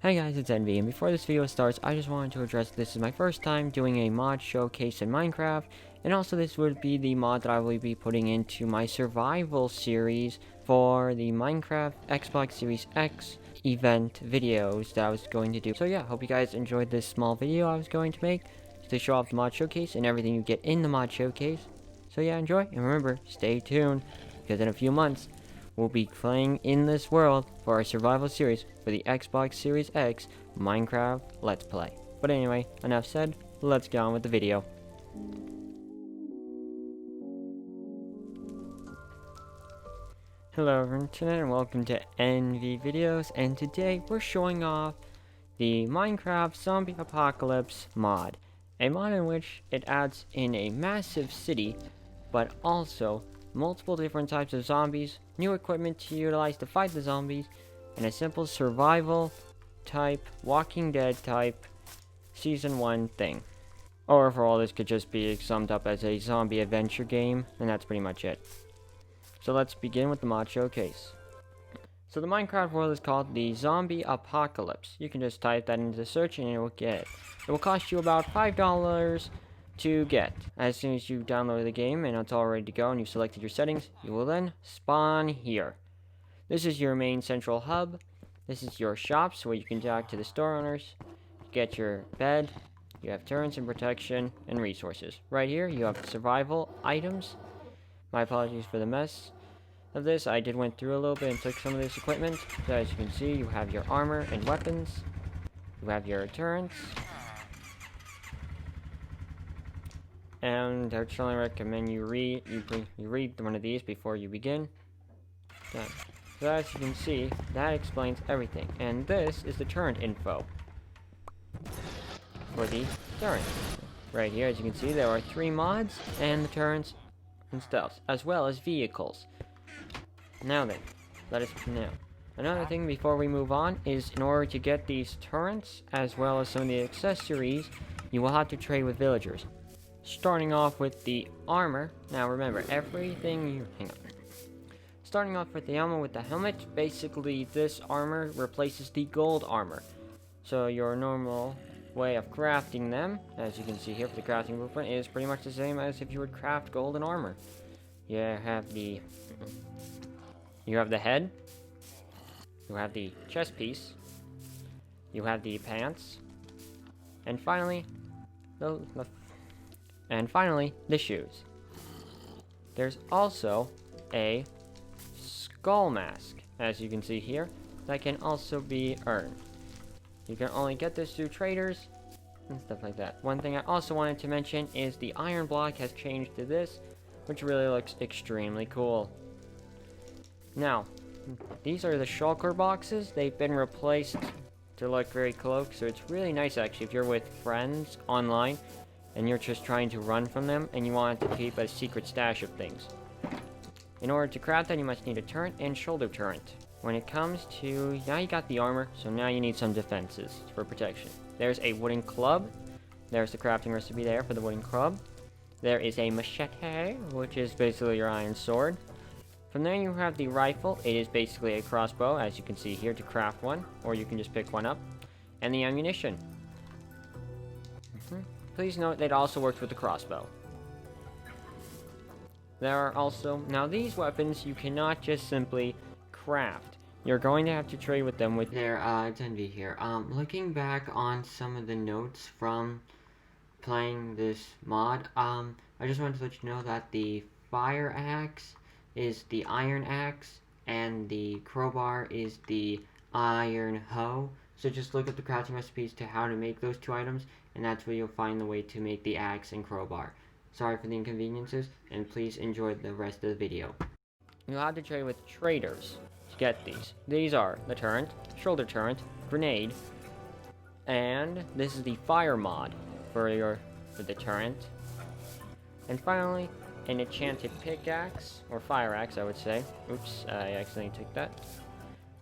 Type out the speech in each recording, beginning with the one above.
Hey guys, it's Envy, and before this video starts, I just wanted to address this is my first time doing a mod showcase in Minecraft, and also this would be the mod that I will be putting into my survival series for the Minecraft Xbox Series X event videos that I was going to do. So yeah, hope you guys enjoyed this small video I was going to make to show off the mod showcase and everything you get in the mod showcase. So yeah, enjoy, and remember, stay tuned, because in a few months, we'll be playing in this world for our survival series for the Xbox Series X Minecraft Let's Play. But anyway, enough said, let's get on with the video. Hello internet and welcome to NVvideos, and today we're showing off the Minecraft Zombie Apocalypse mod. A mod in which it adds in a massive city, but also multiple different types of zombies, new equipment to utilize to fight the zombies, and a simple survival type, Walking Dead type, Season 1 thing. Or for all this could just be summed up as a zombie adventure game, and that's pretty much it. So let's begin with the mod showcase. So the Minecraft world is called the Zombie Apocalypse. You can just type that into the search and it will get it. It will cost you about $5 to get. As soon as you download the game and it's all ready to go and you've selected your settings, you will then spawn here. This is your main central hub. This is your shops where you can talk to the store owners, get your bed, you have turrets and protection and resources. Right here you have survival items. My apologies for the mess of this. I did went through a little bit and took some of this equipment. So as you can see, you have your armor and weapons. You have your turrets. And I would strongly recommend you read one of these before you begin. Okay. So as you can see, that explains everything. And this is the turret info for the turret. Right here, as you can see, there are 3 mods and the turrets and stuff, as well as vehicles. Now then, let us know. Another thing before we move on is in order to get these turrets, as well as some of the accessories, you will have to trade with villagers. Starting off with the armor. Now remember, everything you... Hang on. Starting off with the armor with the helmet, basically this armor replaces the gold armor. So your normal way of crafting them, as you can see here for the crafting blueprint, is pretty much the same as if you would craft golden armor. You have the head, you have the chest piece, you have the pants, and finally the shoes. There's also a skull mask, as you can see here, that can also be earned. You can only get this through traders and stuff like that. One thing I also wanted to mention is the iron block has changed to this, which really looks extremely cool. Now, these are the shulker boxes. They've been replaced to look very cloak, so it's really nice actually if you're with friends online and you're just trying to run from them and you want to keep a secret stash of things. In order to craft that, you must need a turret and shoulder turret. When it comes to, now you got the armor, so now you need some defenses for protection. There's a wooden club. There's the crafting recipe there for the wooden club. There is a machete, which is basically your iron sword. From there you have the rifle. It is basically a crossbow, as you can see here, to craft one, or you can just pick one up. And the ammunition. Please note that it also works with the crossbow. There are also, now these weapons you cannot just simply craft. You're going to have to trade with them with their, it's Envy here. Looking back on some of the notes from playing this mod, I just wanted to let you know that the fire axe is the iron axe, and the crowbar is the iron hoe. So just look at the crafting recipes to how to make those 2 items, and that's where you'll find the way to make the axe and crowbar. Sorry for the inconveniences, and please enjoy the rest of the video. You'll have to trade with traders to get these. These are the turret, shoulder turret, grenade, and this is the fire mod for the turret. And finally, an enchanted pickaxe, or fire axe I would say. Oops, I accidentally took that.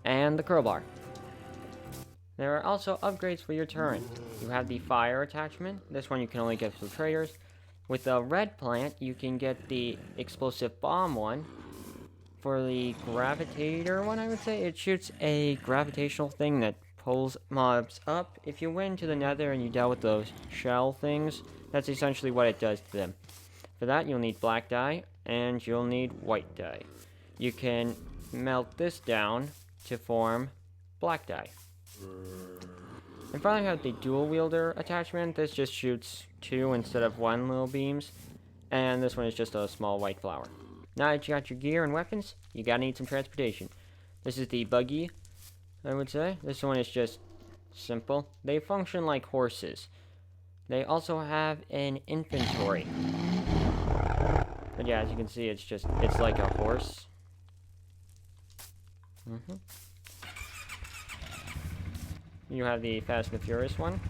And the crowbar. There are also upgrades for your turret. You have the fire attachment. This one you can only get through traders. With the red plant, you can get the explosive bomb one. For the gravitator one, I would say, it shoots a gravitational thing that pulls mobs up. If you went to the nether and you dealt with those shell things, that's essentially what it does to them. For that, you'll need black dye, and you'll need white dye. You can melt this down to form black dye. And finally, I have the dual wielder attachment. This just shoots 2 instead of 1 little beams. And this one is just a small white flower. Now that you got your gear and weapons, you gotta need some transportation. This is the Buggy, I would say. This one is just simple. They function like horses. They also have an inventory. But yeah, as you can see, it's like a horse. You have the Fast and the Furious one.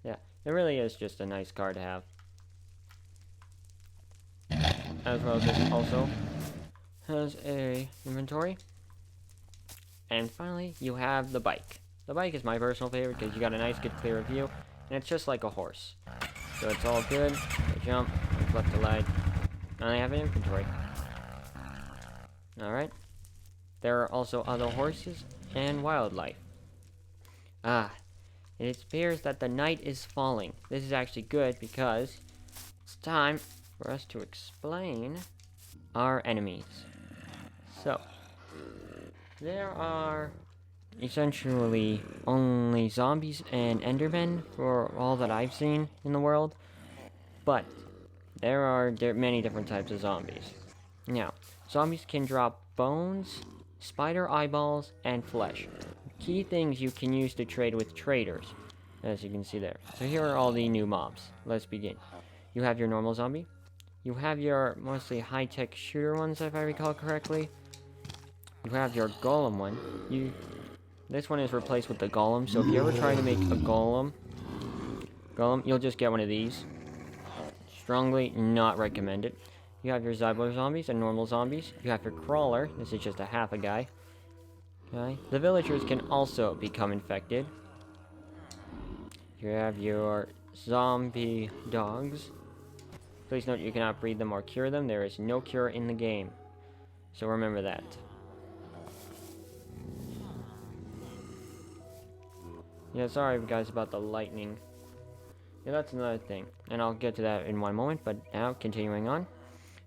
Yeah, it really is just a nice car to have. As well as this also has a inventory. And finally, you have the bike. The bike is my personal favorite because you got a nice, good, clear view. And it's just like a horse. So it's all good. You jump, you left to right. And I have an inventory. Alright. There are also other horses and wildlife. It appears that the night is falling. This is actually good because it's time for us to explain our enemies. So, there are essentially only zombies and endermen for all that I've seen in the world. But there are many different types of zombies. Now, zombies can drop bones, spider eyeballs, and flesh. Key things you can use to trade with traders, as you can see there. So here are all the new mobs. Let's begin. You have your normal zombie. You have your mostly high-tech shooter ones, if I recall correctly. You have your golem one. This one is replaced with the golem, so if you ever try to make a golem, you'll just get one of these. Strongly not recommended. You have your Zybo zombies and normal zombies. You have your crawler. This is just a half a guy. Okay. The villagers can also become infected. You have your zombie dogs. Please note you cannot breed them or cure them. There is no cure in the game. So remember that. Yeah, sorry guys about the lightning. Yeah, that's another thing. And I'll get to that in one moment, but now, continuing on.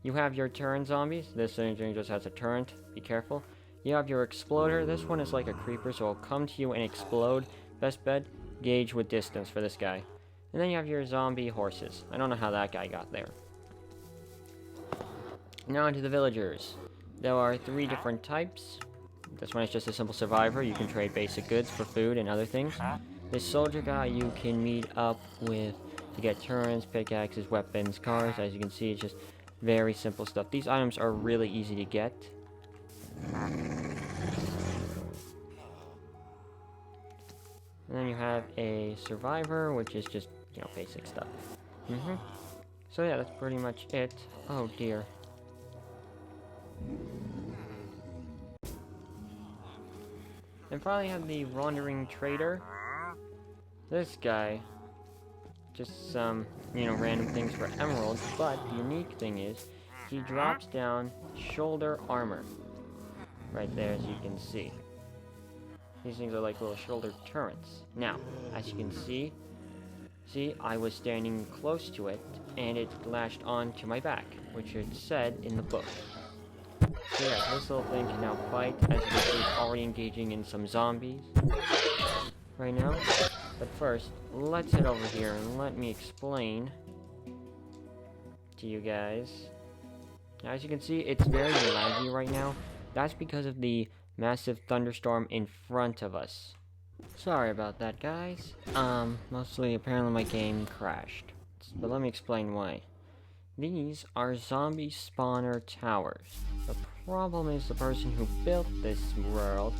You have your turret zombies. This thing just has a turret. Be careful. You have your exploder. This one is like a creeper, so it'll come to you and explode. Best bet, gauge with distance for this guy. And then you have your zombie horses. I don't know how that guy got there. Now onto the villagers. There are 3 different types. This one is just a simple survivor. You can trade basic goods for food and other things. This soldier guy you can meet up with to get turrets, pickaxes, weapons, cars. As you can see, it's just very simple stuff. These items are really easy to get. And then you have a survivor, which is just, basic stuff. So yeah, that's pretty much it. Oh dear. And finally have the wandering trader. This guy, just some, random things for emeralds, but the unique thing is, he drops down shoulder armor. Right there, as you can see. These things are like little shoulder turrets. Now, as you can see, I was standing close to it, and it lashed onto my back, which it said in the book. So yeah, this little thing can now fight. As you can see, it's already engaging in some zombies right now. But first, let's head over here and let me explain to you guys. Now, as you can see, it's very laggy right now. That's because of the massive thunderstorm in front of us. Sorry about that, guys. Mostly, apparently my game crashed. But let me explain why. These are zombie spawner towers. The problem is the person who built this world,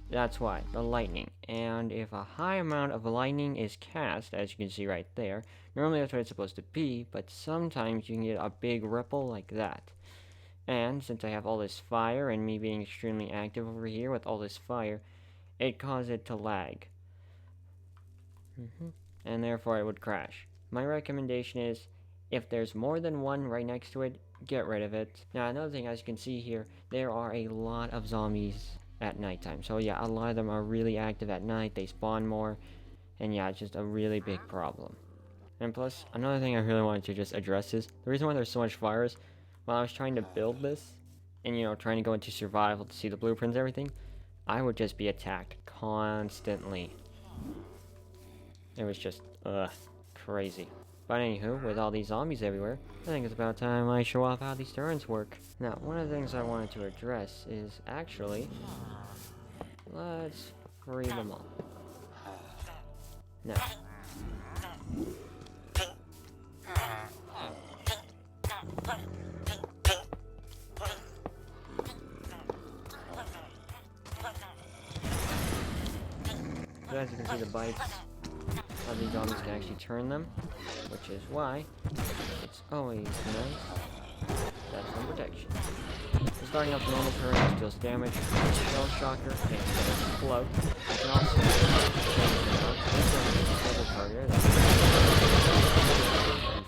that's why, the lightning. And if a high amount of lightning is cast, as you can see right there, normally that's what it's supposed to be, but sometimes you can get a big ripple like that. And since I have all this fire, and me being extremely active over here with all this fire, it caused it to lag. And therefore it would crash. My recommendation is, If there's more than one right next to it, get rid of it. Now another thing, as you can see here, there are a lot of zombies at nighttime. So yeah, a lot of them are really active at night, they spawn more, and yeah, it's just a really big problem. And plus, another thing I really wanted to just address is, the reason why there's so much fires, while I was trying to build this, and trying to go into survival to see the blueprints and everything, I would just be attacked constantly. It was just, crazy. But anywho, with all these zombies everywhere, I think it's about time I show off how these turrets work. Now, one of the things I wanted to address is actually, let's free them all. Now, so as you can see, the bites of these zombies can actually turn them, which is why it's always nice to have some protection. So starting up normal turrets deals damage, shell shocker, makes them float. You can also change them out. This one is a double target.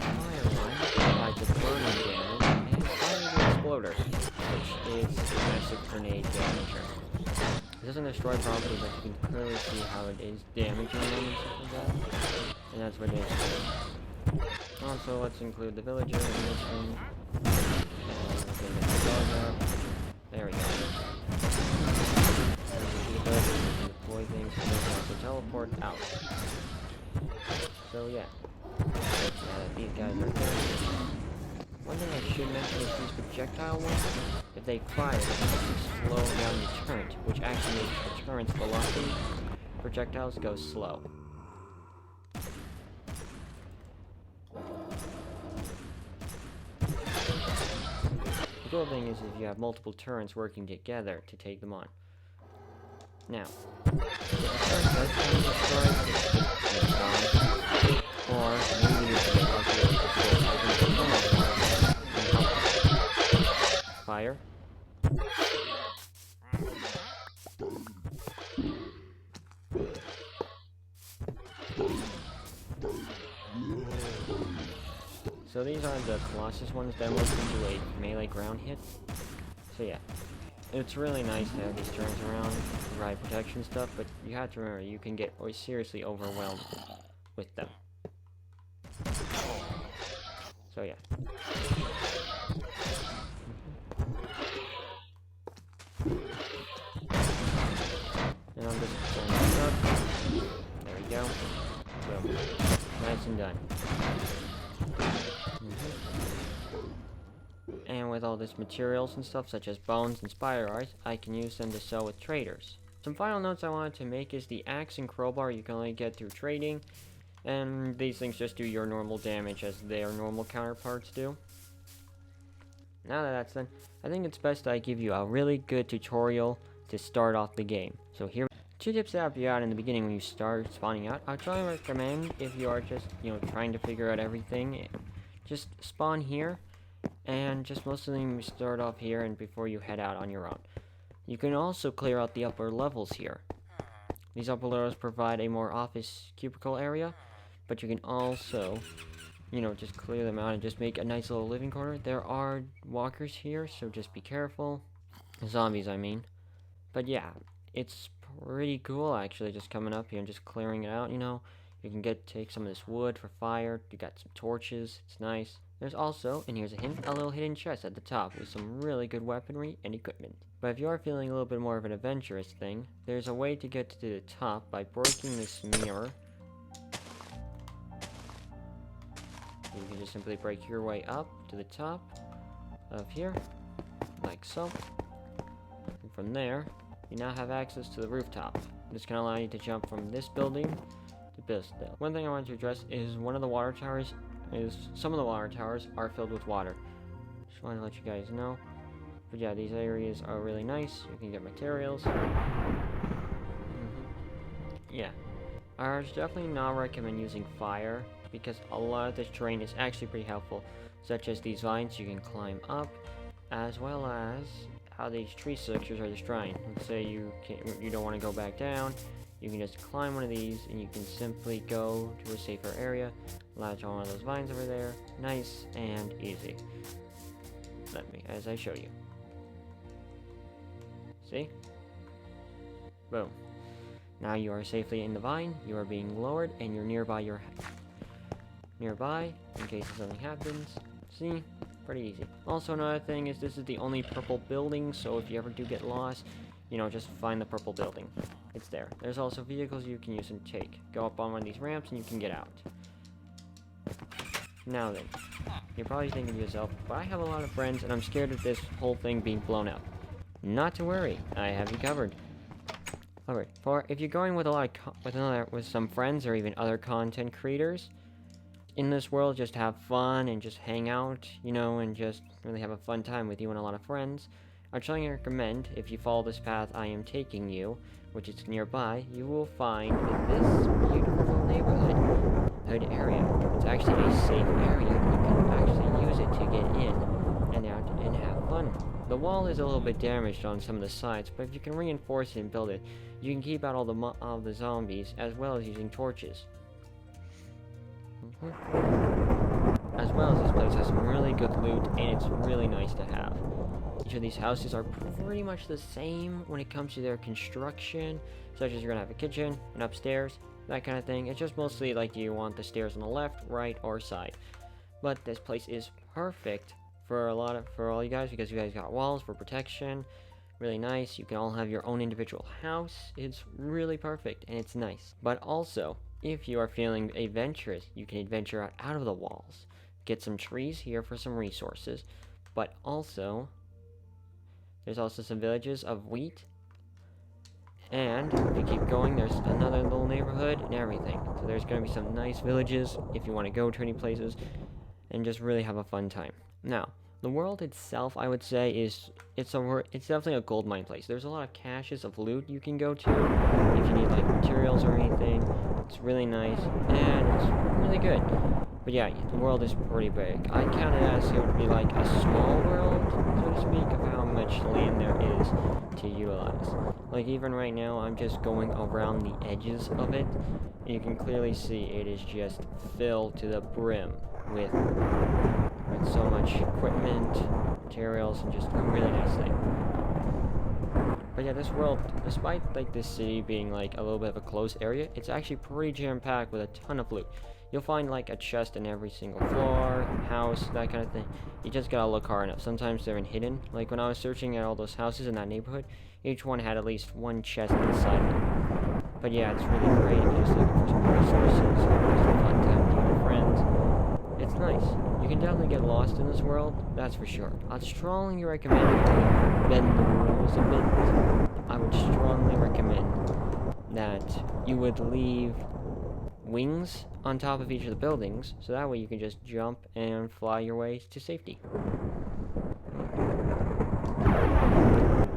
Fire one provides a burning damage, and fire the exploder, which is a massive grenade damager. It doesn't destroy property, but you can clearly see how it is damaging them and stuff like that. And that's what it is. Also, let's include the villager in this one. And the dog up. There we go. Deploy things and then also teleport out. So yeah. Now that these guys are there. One thing I should mention is these projectile ones, if they fire, they actually slow down the turret, which actually makes the turret's velocity projectiles go slow. The cool thing is if you have multiple turrets working together to take them on. Now, if the turret does come destroyed, it's gone. Or maybe you can get lucky with the fire. So these are the Colossus ones that work into a melee ground hit. So yeah, it's really nice to have these turns around, provide protection stuff, but you have to remember you can get seriously overwhelmed with them. So yeah. And I'm just pulling this up. There we go. Boom. Nice and done. And with all this materials and stuff, such as bones and spider eyes, I can use them to sell with traders. Some final notes I wanted to make is the axe and crowbar you can only get through trading, and these things just do your normal damage as their normal counterparts do. Now that that's done, I think it's best that I give you a really good tutorial to start off the game. So here, 2 tips that help you out in the beginning when you start spawning out. I would try and recommend, if you are just, trying to figure out everything, just spawn here, and just most of them start off here and before you head out on your own. You can also clear out the upper levels here. These upper levels provide a more office cubicle area, but you can also, just clear them out and just make a nice little living quarter. There are walkers here, so just be careful. Zombies, I mean. But yeah, it's pretty cool actually, just coming up here and just clearing it out, You can take some of this wood for fire. You got some torches. It's nice. There's also, and here's a hint, a little hidden chest at the top with some really good weaponry and equipment. But if you are feeling a little bit more of an adventurous thing, there's a way to get to the top by breaking this mirror. You can just simply break your way up to the top of here, like so. And from there, you now have access to the rooftop. This can allow you to jump from this building to this building. One thing I wanted to address is some of the water towers are filled with water. Just wanted to let you guys know. But yeah, these areas are really nice. You can get materials. Yeah. I would definitely not recommend using fire, because a lot of this terrain is actually pretty helpful, such as these vines you can climb up, as well as how these tree structures are destroying. Let's say you don't want to go back down, you can just climb one of these and you can simply go to a safer area, latch on one of those vines over there. Nice and easy. Let me, as I show you. See? Boom. Now you are safely in the vine, you are being lowered, and you're nearby in case something happens. See? Pretty easy. Also, another thing is this is the only purple building, so if you ever do get lost, you know, just find the purple building. It's there. There's also vehicles you can use and take. Go up on one of these ramps and you can get out. Now then, you're probably thinking to yourself, but I have a lot of friends and I'm scared of this whole thing being blown up. Not to worry, I have you covered. For if you're going with a lot of with some friends or even other content creators in this world, just have fun and just hang out, you know, and just really have a fun time with you and a lot of friends, I'd strongly recommend, if you follow this path I am taking you, which is nearby, you will find this beautiful little neighborhood area. It's actually a safe area. You can actually use it to get in and out and have fun. The wall is a little bit damaged on some of the sides, but if you can reinforce it and build it, you can keep out all the zombies, as well as using torches. As well as this place has some really good loot, and it's really nice to have. Each of these houses are pretty much the same when it comes to their construction, such as you're gonna have a kitchen, an upstairs, that kind of thing. It's just mostly like, do you want the stairs on the left, right, or side? But this place is perfect for all you guys, because you guys got walls for protection. Really nice. You can all have your own individual house. It's really perfect and it's nice. But also, if you are feeling adventurous, you can adventure out of the walls. Get some trees here for some resources. But also, there's also some villages of wheat. And if you keep going, there's another little neighborhood and everything. So there's going to be some nice villages if you want to go to any places and just really have a fun time. Now, the world itself, I would say, it's definitely a gold mine place. There's a lot of caches of loot you can go to if you need like materials or anything. It's really nice and it's really good. But yeah, the world is pretty big. I count it as it would be like a small world, so to speak, of how much land there is to utilize. Like even right now, I'm just going around the edges of it, and you can clearly see it is just filled to the brim with so much equipment, materials, and just a really nice thing. But yeah, this world, despite like this city being like a little bit of a closed area, it's actually pretty jam-packed with a ton of loot. You'll find like a chest in every single floor, house, that kind of thing. You just gotta look hard enough. Sometimes they're hidden. Like when I was searching at all those houses in that neighborhood, each one had at least one chest inside them. But yeah, it's really great if you're just looking for some resources, some fun time with your friends. It's nice. You can definitely get lost in this world, that's for sure. I'd strongly recommend bend the rules a bit. I would strongly recommend that you would leave wings on top of each of the buildings, so that way you can just jump and fly your way to safety.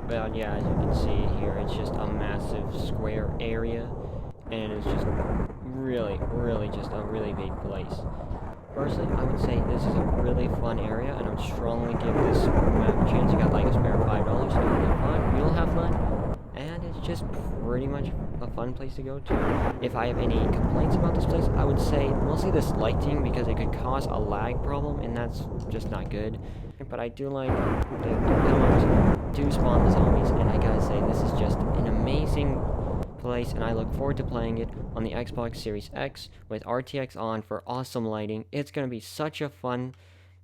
But yeah, as you can see here, it's just a massive square area, and it's just really just a really big place. Personally, I would say this is a really fun area, and I would strongly give this map a chance. You got like a spare $5, so you'll have fun, and it's just pretty much a fun place to go to. If I have any complaints about this place, I would say mostly this lighting, because it could cause a lag problem, and that's just not good. But I do like the pillars do spawn the zombies, and I gotta say, this is just an amazing place, and I look forward to playing it on the Xbox Series X with RTX on for awesome lighting. It's going to be such a fun,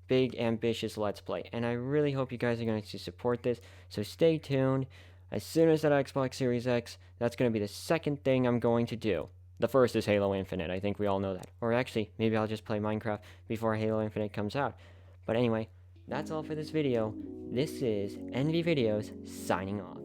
big, ambitious Let's Play, and I really hope you guys are going to support this, so stay tuned. As soon as that Xbox Series X, that's going to be the second thing I'm going to do. The first is Halo Infinite, I think we all know that. Or actually, maybe I'll just play Minecraft before Halo Infinite comes out. But anyway, that's all for this video. This is NVvideos signing off.